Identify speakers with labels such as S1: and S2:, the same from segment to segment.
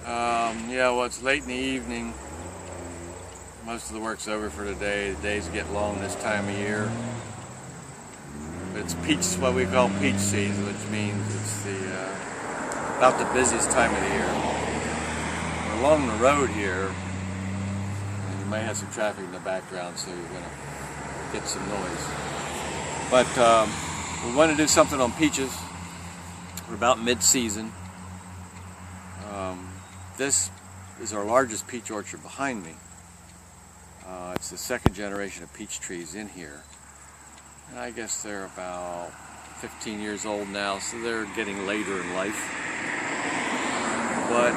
S1: Yeah, well, it's late in the evening. Most of the work's over for today. The days get long this time of year. It's peach, what we call peach season, which means it's about the busiest time of the year. We're along the road here, and you might have some traffic in the background, so you're going to get some noise. But we want to do something on peaches. We're about mid-season. This is our largest peach orchard behind me. It's the second generation of peach trees in here. And I guess they're about 15 years old now, so they're getting later in life. But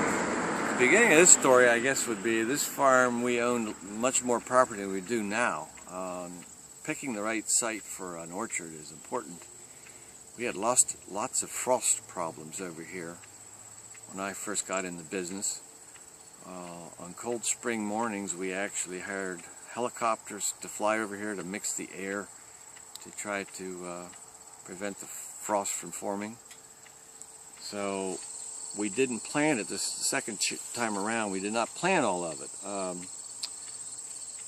S1: the beginning of this story, I guess, would be this farm, we owned much more property than we do now. Picking the right site for an orchard is important. We had lots of frost problems over here when I first got in the business. On cold spring mornings, we actually hired helicopters to fly over here to mix the air to try to prevent the frost from forming. So we didn't plant it this second time around. We did not plant all of it.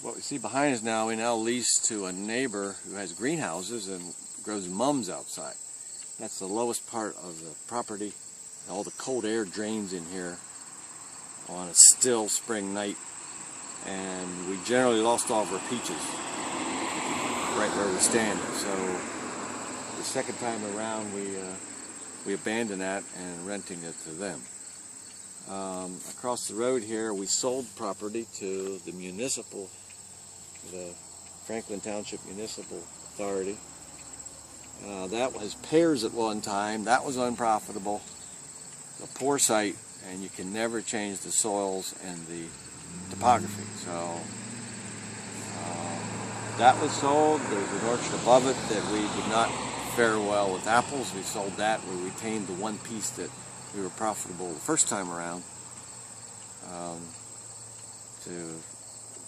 S1: What we see behind us now, we now lease to a neighbor who has greenhouses and grows mums outside. That's the lowest part of the property. All the cold air drains in here on a still spring night, and we generally lost all of our peaches right where we stand. So the second time around, we abandoned that and renting it to them. Across the road here, we sold property to the Franklin Township Municipal Authority. That was pears at one time. That was unprofitable. A poor site, and you can never change the soils and the topography. So that was sold. There's an orchard above it that we did not fare well with apples. We sold that. We retained the one piece that we were profitable the first time around, to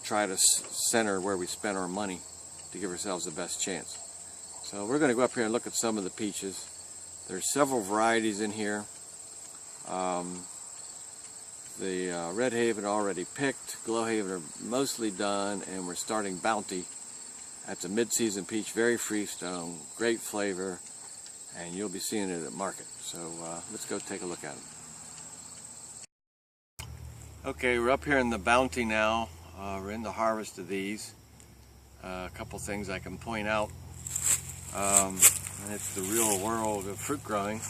S1: try to center where we spent our money to give ourselves the best chance. So we're going to go up here and look at some of the peaches. There's several varieties in here. The Redhaven already picked, Glowhaven are mostly done, and we're starting Bounty. That's a mid-season peach, very freestone, great flavor, and you'll be seeing it at market. So let's go take a look at them. Okay, we're up here in the Bounty now. We're in the harvest of these. A couple things I can point out, and it's the real world of fruit growing.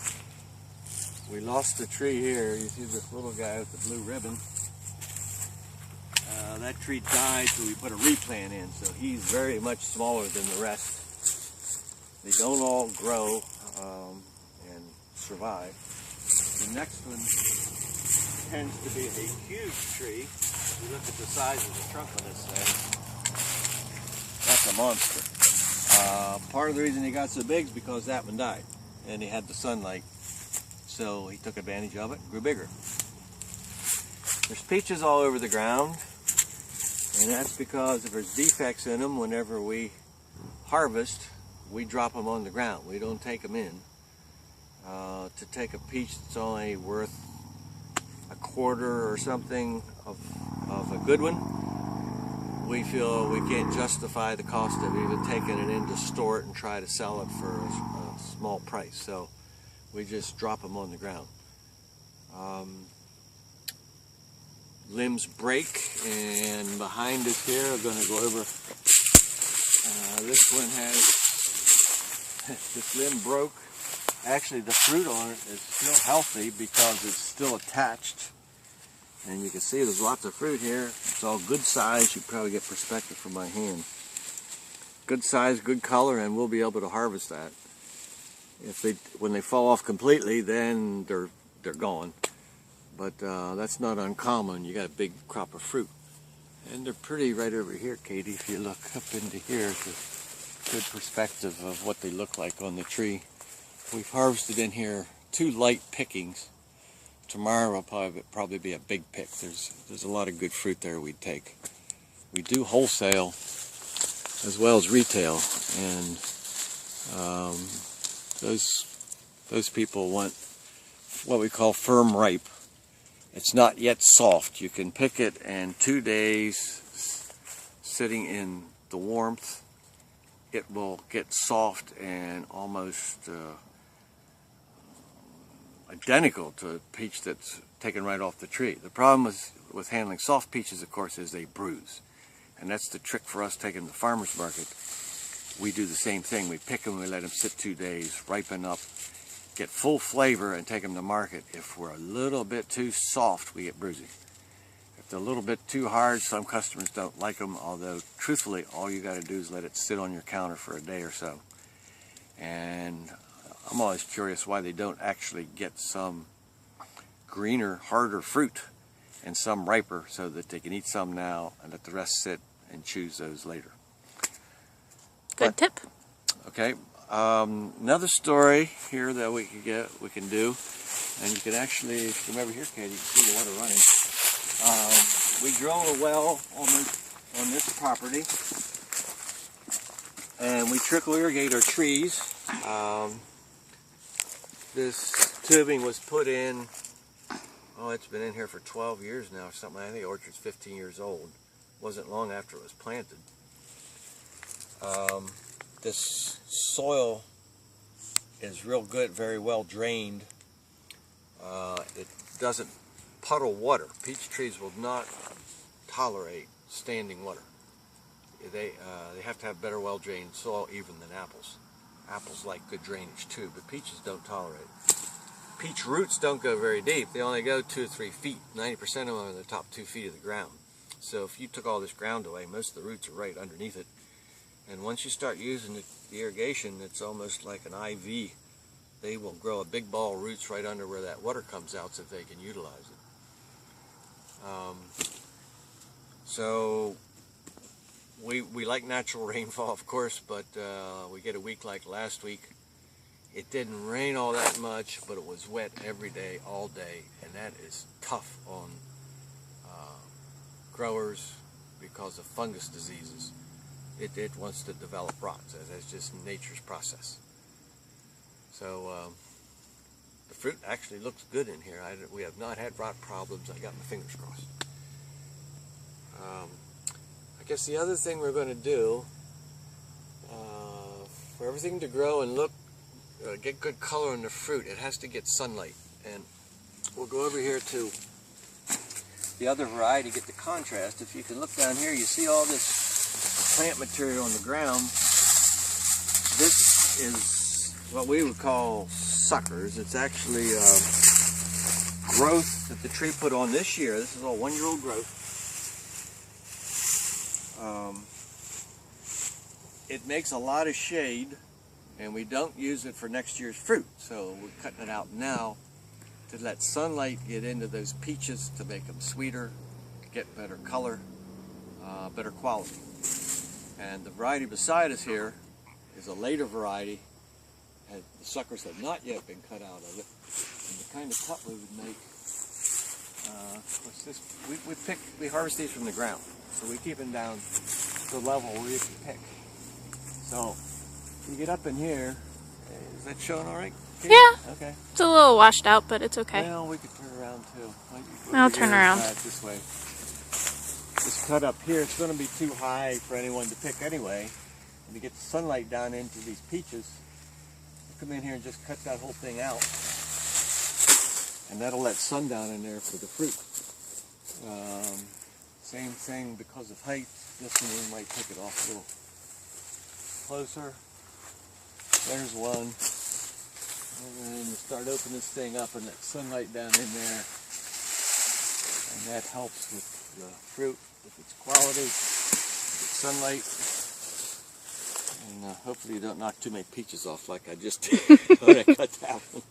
S1: We lost a tree here. You see this little guy with the blue ribbon. That tree died, so we put a replant in, so he's very much smaller than the rest. They don't all grow and survive. The next one tends to be a huge tree. If you look at the size of the trunk of this thing, that's a monster. Part of the reason he got so big is because that one died, and he had the sunlight. So he took advantage of it and grew bigger. There's peaches all over the ground, and that's because if there's defects in them, whenever we harvest, we drop them on the ground. We don't take them in. To take a peach that's only worth a quarter or something of a good one, we feel we can't justify the cost of even taking it in to store it and try to sell it for a small price. So we just drop them on the ground. Limbs break, and behind us here, I'm going to go over. This one has, this limb broke. Actually, the fruit on it is still healthy because it's still attached. And you can see there's lots of fruit here. It's all good size. You probably get perspective from my hand. Good size, good color, and we'll be able to harvest that. When they fall off completely, then they're gone. But that's not uncommon. You got a big crop of fruit, and they're pretty right over here, Katie. If you look up into here, it's a good perspective of what they look like on the tree. We've harvested in here 2 light pickings. Tomorrow will probably be a big pick. There's a lot of good fruit there we'd take. We do wholesale as well as retail, and those people want what we call firm ripe, it's not yet soft. You can pick it, and 2 days sitting in the warmth, it will get soft and almost identical to a peach that's taken right off the tree. The problem with handling soft peaches, of course, is they bruise. And that's the trick for us taking them to the farmer's market. We do the same thing. We pick them, we let them sit 2 days, ripen up, get full flavor, and take them to market. If we're a little bit too soft, we get bruising. If they're a little bit too hard, some customers don't like them, although truthfully, all you got to do is let it sit on your counter for a day or so. And I'm always curious why they don't actually get some greener, harder fruit and some riper, so that they can eat some now and let the rest sit and choose those later.
S2: Good tip.
S1: Okay, another story here that we can do, and you can actually, if you come over here, Katie, you can see the water running. We drilled a well on this property, and we trickle irrigate our trees. This tubing was put in, oh, it's been in here for 12 years now or something. I think the orchard's 15 years old. Wasn't long after it was planted. This soil is real good, very well drained. It doesn't puddle water. Peach trees will not tolerate standing water. They have to have better well drained soil even than apples. Apples like good drainage too, but peaches don't tolerate it. Peach roots don't go very deep. They only go 2 or 3 feet. 90% of them are in the top 2 feet of the ground. So if you took all this ground away, most of the roots are right underneath it. And once you start using the irrigation, it's almost like an IV. They will grow a big ball of roots right under where that water comes out so they can utilize it. So we like natural rainfall, of course, but we get a week like last week. It didn't rain all that much, but it was wet every day, all day, and that is tough on growers because of fungus diseases. It wants to develop rots. That's just nature's process. So the fruit actually looks good in here. We have not had rot problems. I got my fingers crossed. I guess the other thing we're going to do, for everything to grow and look, get good color in the fruit, it has to get sunlight. And we'll go over here to the other variety, get the contrast. If you can look down here, you see all this plant material on the ground. This is what we would call suckers. It's actually growth that the tree put on this year. This is all 1-year-old growth. It makes a lot of shade, and we don't use it for next year's fruit, so we're cutting it out now to let sunlight get into those peaches to make them sweeter, get better color, better quality. And the variety beside us here is a later variety, and the suckers have not yet been cut out of it. And the kind of cut we would make, what's this? We harvest these from the ground, so we keep them down to the level where you can pick. So you get up in here. Is that showing all right, Katie?
S2: Yeah.
S1: Okay.
S2: It's a little washed out, but it's okay.
S1: Well, we could turn around too.
S2: I'll turn around.
S1: This way. This cut up here, it's going to be too high for anyone to pick anyway. And to get the sunlight down into these peaches, we'll come in here and just cut that whole thing out. And that'll let sun down in there for the fruit. Same thing because of height. This one we might take it off a little closer. There's one. And then you start opening this thing up and let sunlight down in there. And that helps with the fruit, with its quality, with its sunlight. And hopefully you don't knock too many peaches off like I just did when I cut that one.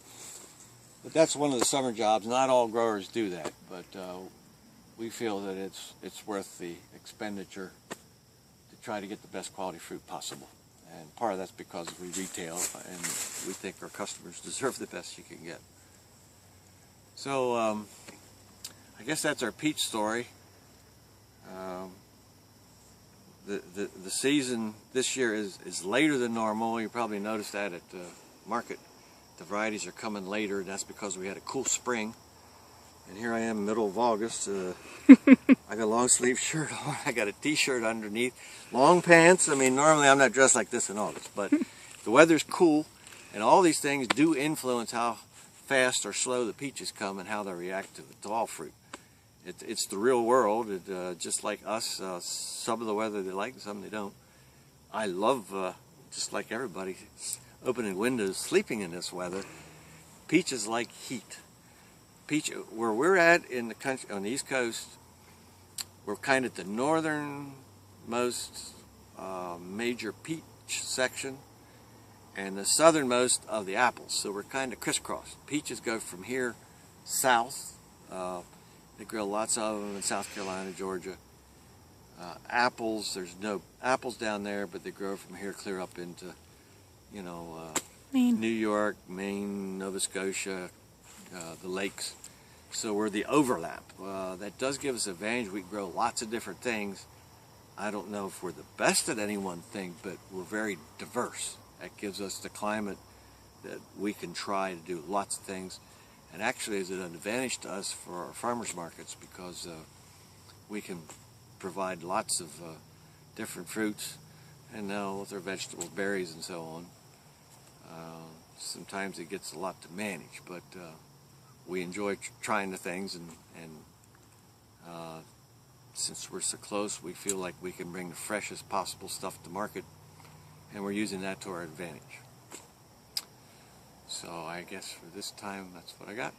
S1: But that's one of the summer jobs. Not all growers do that, but we feel that it's worth the expenditure to try to get the best quality fruit possible. And part of that's because we retail, and we think our customers deserve the best you can get. So I guess that's our peach story. The season this year is later than normal. You probably noticed that at the market. The varieties are coming later, and that's because we had a cool spring. And here I am, middle of August. I got a long sleeve shirt on. I got a t-shirt underneath. Long pants. I mean, normally I'm not dressed like this in August, but the weather's cool, and all these things do influence how fast or slow the peaches come and how they react to the tall fruit. It's the real world. Just like us, some of the weather they like and some they don't. I love, just like everybody, opening windows, sleeping in this weather. Peaches like heat. Where we're at in the country, on the East Coast, we're kind of at the northernmost major peach section and the southernmost of the apples. So we're kind of crisscrossed. Peaches go from here south. They grow lots of them in South Carolina, Georgia. Apples, there's no apples down there, but they grow from here clear up into, you know,
S2: Maine.
S1: New York, Maine, Nova Scotia, the lakes. So we're the overlap. That does give us an advantage. We grow lots of different things. I don't know if we're the best at any one thing, but we're very diverse. That gives us the climate that we can try to do lots of things. And actually is an advantage to us for our farmers markets because we can provide lots of different fruits, and now with our vegetables, berries, and so on. Sometimes it gets a lot to manage, but we enjoy trying the things, and since we're so close, we feel like we can bring the freshest possible stuff to market, and we're using that to our advantage. So I guess for this time, that's what I got.